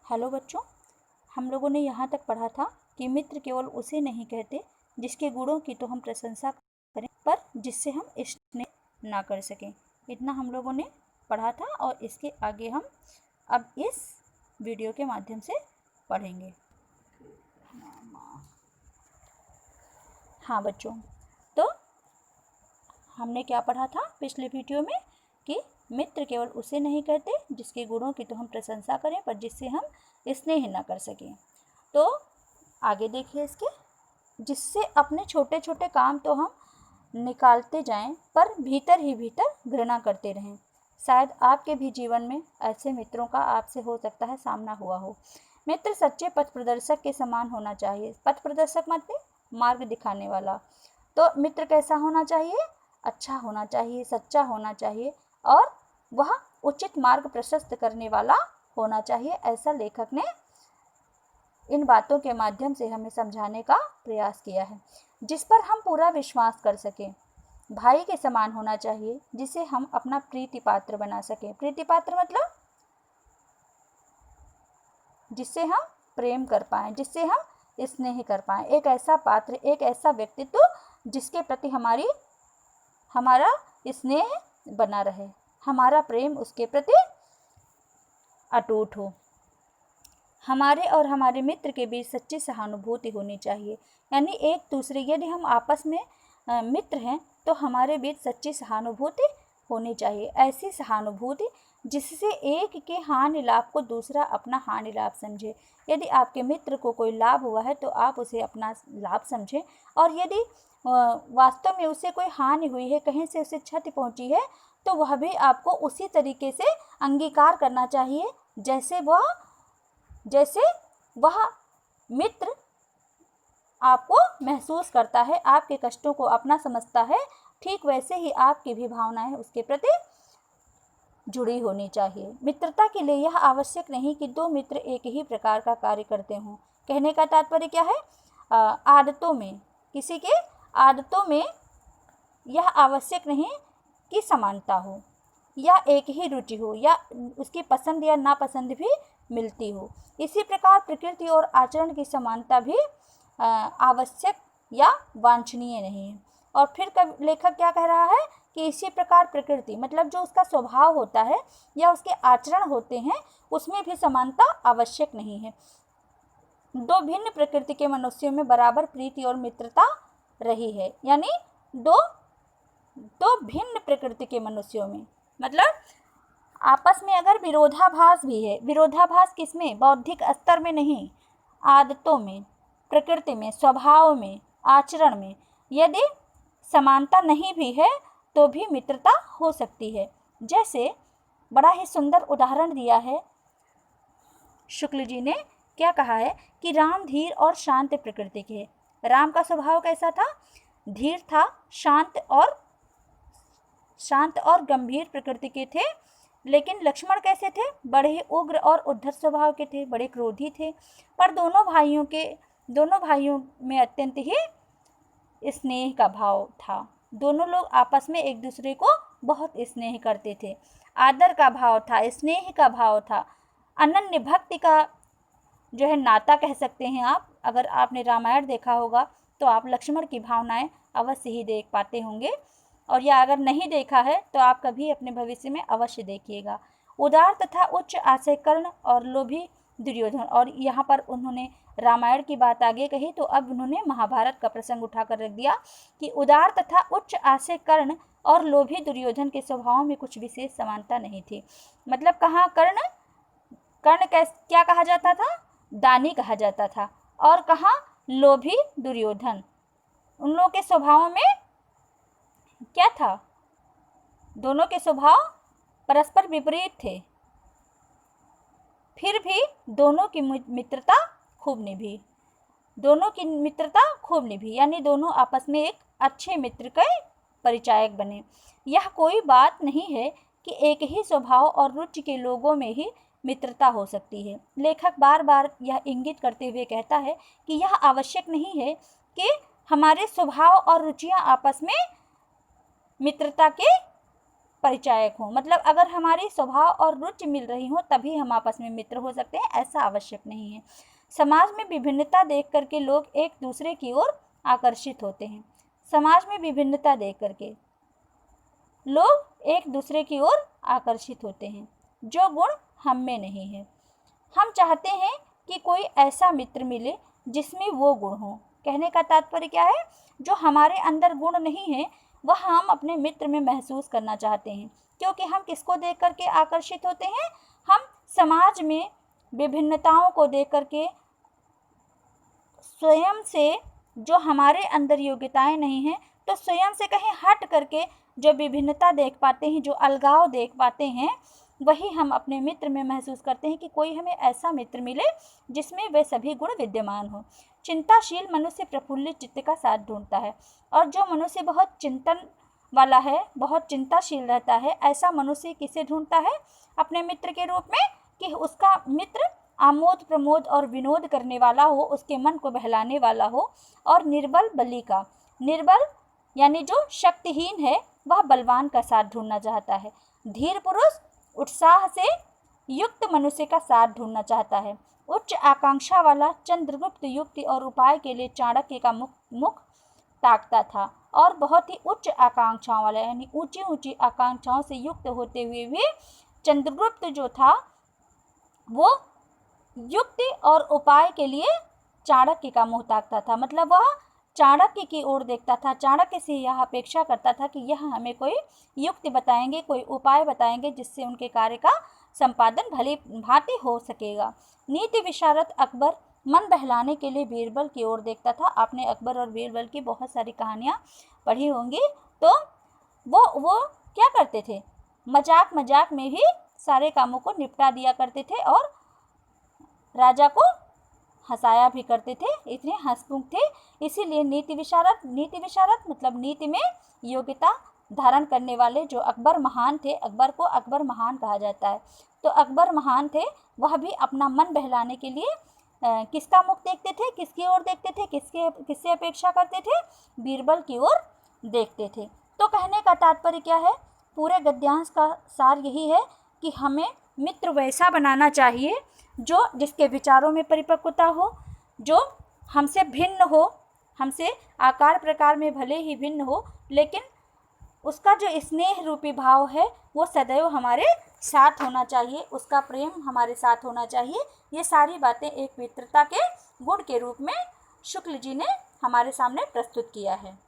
Hello बच्चों, हम लोगों ने यहाँ तक पढ़ा था कि मित्र केवल उसे नहीं कहते जिसके गुणों की तो हम प्रशंसा करें पर जिससे हम स्नेह ना कर सकें। इतना हम लोगों ने पढ़ा था और इसके आगे हम अब इस वीडियो के माध्यम से पढ़ेंगे। हाँ बच्चों, तो हमने क्या पढ़ा था पिछले वीडियो में कि मित्र केवल उसे नहीं कहते जिसके गुणों की तो हम प्रशंसा करें पर जिससे हम स्नेह न कर सकें। तो आगे देखिए इसके, जिससे अपने छोटे छोटे काम तो हम निकालते जाएं पर भीतर ही भीतर घृणा करते रहें। शायद आपके भी जीवन में ऐसे मित्रों का आपसे हो सकता है सामना हुआ हो। मित्र सच्चे पथ प्रदर्शक के समान होना चाहिए। पथ प्रदर्शक मतलब मार्ग दिखाने वाला। तो मित्र कैसा होना चाहिए? अच्छा होना चाहिए, सच्चा होना चाहिए और वह उचित मार्ग प्रशस्त करने वाला होना चाहिए। ऐसा लेखक ने इन बातों के माध्यम से हमें समझाने का प्रयास किया है। जिस पर हम पूरा विश्वास कर सकें। भाई के समान होना चाहिए जिसे हम अपना प्रीति पात्र बना सकें। प्रीति पात्र मतलब जिससे हम प्रेम कर पाएं, जिससे हम स्नेह कर पाएं। एक ऐसा पात्र, एक ऐसा व्यक्तित्व जिसके प्रति हमारा स्नेह बना रहे, हमारा प्रेम उसके प्रति अटूट हो। हमारे और हमारे मित्र के बीच सच्ची सहानुभूति होनी चाहिए। यानी एक दूसरे, यदि हम आपस में मित्र हैं तो हमारे बीच सच्ची सहानुभूति होनी चाहिए। ऐसी सहानुभूति जिससे एक के हानि लाभ को दूसरा अपना हानि लाभ समझे। यदि आपके मित्र को कोई लाभ हुआ है तो आप उसे अपना लाभ समझें, और यदि वास्तव में उसे कोई हानि हुई है, कहीं से उसे क्षति पहुंची है, तो वह भी आपको उसी तरीके से अंगीकार करना चाहिए जैसे वह मित्र आपको महसूस करता है, आपके कष्टों को अपना समझता है। ठीक वैसे ही आपकी भी भावनाएं उसके प्रति जुड़ी होनी चाहिए। मित्रता के लिए यह आवश्यक नहीं कि दो मित्र एक ही प्रकार का कार्य करते हों। कहने का तात्पर्य क्या है? आदतों में, किसी के आदतों में यह आवश्यक नहीं कि समानता हो या एक ही रुचि हो या उसकी पसंद या नापसंद भी मिलती हो। इसी प्रकार प्रकृति और आचरण की समानता भी आवश्यक या वांछनीय नहीं है। और फिर लेखक क्या कह रहा है कि इसी प्रकार प्रकृति मतलब जो उसका स्वभाव होता है या उसके आचरण होते हैं, उसमें भी समानता आवश्यक नहीं है। दो भिन्न प्रकृति के मनुष्यों में बराबर प्रीति और मित्रता रही है। यानी दो भिन्न प्रकृति के मनुष्यों में मतलब आपस में अगर विरोधाभास भी है, विरोधाभास किसमें? बौद्धिक स्तर में नहीं, आदतों में, प्रकृति में, स्वभाव में, आचरण में यदि समानता नहीं भी है तो भी मित्रता हो सकती है। जैसे बड़ा ही सुंदर उदाहरण दिया है शुक्ल जी ने। क्या कहा है कि राम धीर और शांत प्रकृति के। राम का स्वभाव कैसा था? धीर था, शांत और गंभीर प्रकृति के थे। लेकिन लक्ष्मण कैसे थे? बड़े ही उग्र और उद्धत स्वभाव के थे, बड़े क्रोधी थे। पर दोनों भाइयों में अत्यंत ही स्नेह का भाव था। दोनों लोग आपस में एक दूसरे को बहुत स्नेह करते थे। आदर का भाव था, स्नेह का भाव था, अनन्य भक्ति का जो है नाता कह सकते हैं आप। अगर आपने रामायण देखा होगा तो आप लक्ष्मण की भावनाएं अवश्य ही देख पाते होंगे, और या अगर नहीं देखा है तो आप कभी अपने भविष्य में अवश्य देखिएगा। उदार तथा उच्च आशय कर्ण और लोभी दुर्योधन। और यहाँ पर उन्होंने रामायण की बात आगे कही तो अब उन्होंने महाभारत का प्रसंग उठाकर रख दिया कि उदार तथा उच्च आशय कर्ण और लोभी दुर्योधन के स्वभाव में कुछ विशेष समानता नहीं थी। मतलब कहाँ कर्ण क्या कहा जाता था? दानी कहा जाता था। और कहाँ लोभी दुर्योधन, उन लोगों के स्वभाव में क्या था? दोनों के स्वभाव परस्पर विपरीत थे। फिर भी दोनों की मित्रता खूब निभी। यानी दोनों आपस में एक अच्छे मित्र के परिचायक बने। यह कोई बात नहीं है कि एक ही स्वभाव और रुचि के लोगों में ही मित्रता हो सकती है। लेखक बार बार यह इंगित करते हुए कहता है कि यह आवश्यक नहीं है कि हमारे स्वभाव और रुचियां आपस में मित्रता के परिचायक हों, मतलब अगर हमारी स्वभाव और रुचि मिल रही हो तभी हम आपस में मित्र हो सकते हैं, ऐसा आवश्यक नहीं है। समाज में विभिन्नता देख करके लोग एक दूसरे की ओर आकर्षित होते हैं। समाज में विभिन्नता देख करके लोग एक दूसरे की ओर आकर्षित होते हैं, जो गुण हम में नहीं है। हम चाहते हैं कि कोई ऐसा मित्र मिले जिसमें वो गुण हो। कहने का तात्पर्य क्या है? जो हमारे अंदर गुण नहीं है वह हम अपने मित्र में महसूस करना चाहते हैं, क्योंकि हम किसको देख करके आकर्षित होते हैं? हम समाज में विभिन्नताओं को देख करके स्वयं से जो हमारे अंदर योग्यताएं नहीं हैं, तो स्वयं से कहीं हट करके जो विभिन्नता देख पाते हैं, जो अलगाव देख पाते हैं, वही हम अपने मित्र में महसूस करते हैं कि कोई हमें ऐसा मित्र मिले जिसमें वे सभी गुण विद्यमान हो। चिंताशील मनुष्य प्रफुल्लित चित्त का साथ ढूंढता है, और जो मनुष्य बहुत चिंतन वाला है, बहुत चिंताशील रहता है, ऐसा मनुष्य किसे ढूंढता है? अपने मित्र के रूप में, कि उसका मित्र आमोद प्रमोद और विनोद करने वाला हो, उसके मन को बहलाने वाला हो। और निर्बल बली का, निर्बल यानी जो शक्तिहीन है, वह बलवान का साथ ढूंढना चाहता है। धीर पुरुष उत्साह से युक्त मनुष्य का साथ ढूंढना चाहता है। उच्च आकांक्षा वाला चंद्रगुप्त युक्ति और उपाय के लिए चाणक्य का मुख ताकता था, और बहुत ही उच्च आकांक्षाओं वाला यानी ऊंची ऊंची आकांक्षाओं से युक्त होते हुए भी चंद्रगुप्त जो था वो युक्ति और उपाय के लिए चाणक्य का मुंह ताकता था। मतलब वह चाणक्य की ओर देखता था, चाणक्य से यह अपेक्षा करता था कि यह हमें कोई युक्ति बताएंगे, कोई उपाय बताएंगे जिससे उनके कार्य का संपादन भली भांति हो सकेगा। नीति विशारद अकबर मन बहलाने के लिए बीरबल की ओर देखता था। आपने अकबर और बीरबल की बहुत सारी कहानियाँ पढ़ी होंगी। तो वो क्या करते थे? मजाक मजाक में ही सारे कामों को निपटा दिया करते थे और राजा को हंसाया भी करते थे, इतने हंसमुख थे। इसीलिए नीति विशारद मतलब नीति में योग्यता धारण करने वाले जो अकबर महान थे, अकबर को अकबर महान कहा जाता है। तो अकबर महान थे, वह भी अपना मन बहलाने के लिए किसका मुख देखते थे, किसकी ओर देखते थे, किससे अपेक्षा करते थे? बीरबल की ओर देखते थे। तो कहने का तात्पर्य क्या है? पूरे गद्यांश का सार यही है कि हमें मित्र वैसा बनाना चाहिए जो जिसके विचारों में परिपक्वता हो, जो हमसे भिन्न हो, हमसे आकार प्रकार में भले ही भिन्न हो, लेकिन उसका जो स्नेह रूपी भाव है वो सदैव हमारे साथ होना चाहिए, उसका प्रेम हमारे साथ होना चाहिए। ये सारी बातें एक मित्रता के गुण के रूप में शुक्ल जी ने हमारे सामने प्रस्तुत किया है।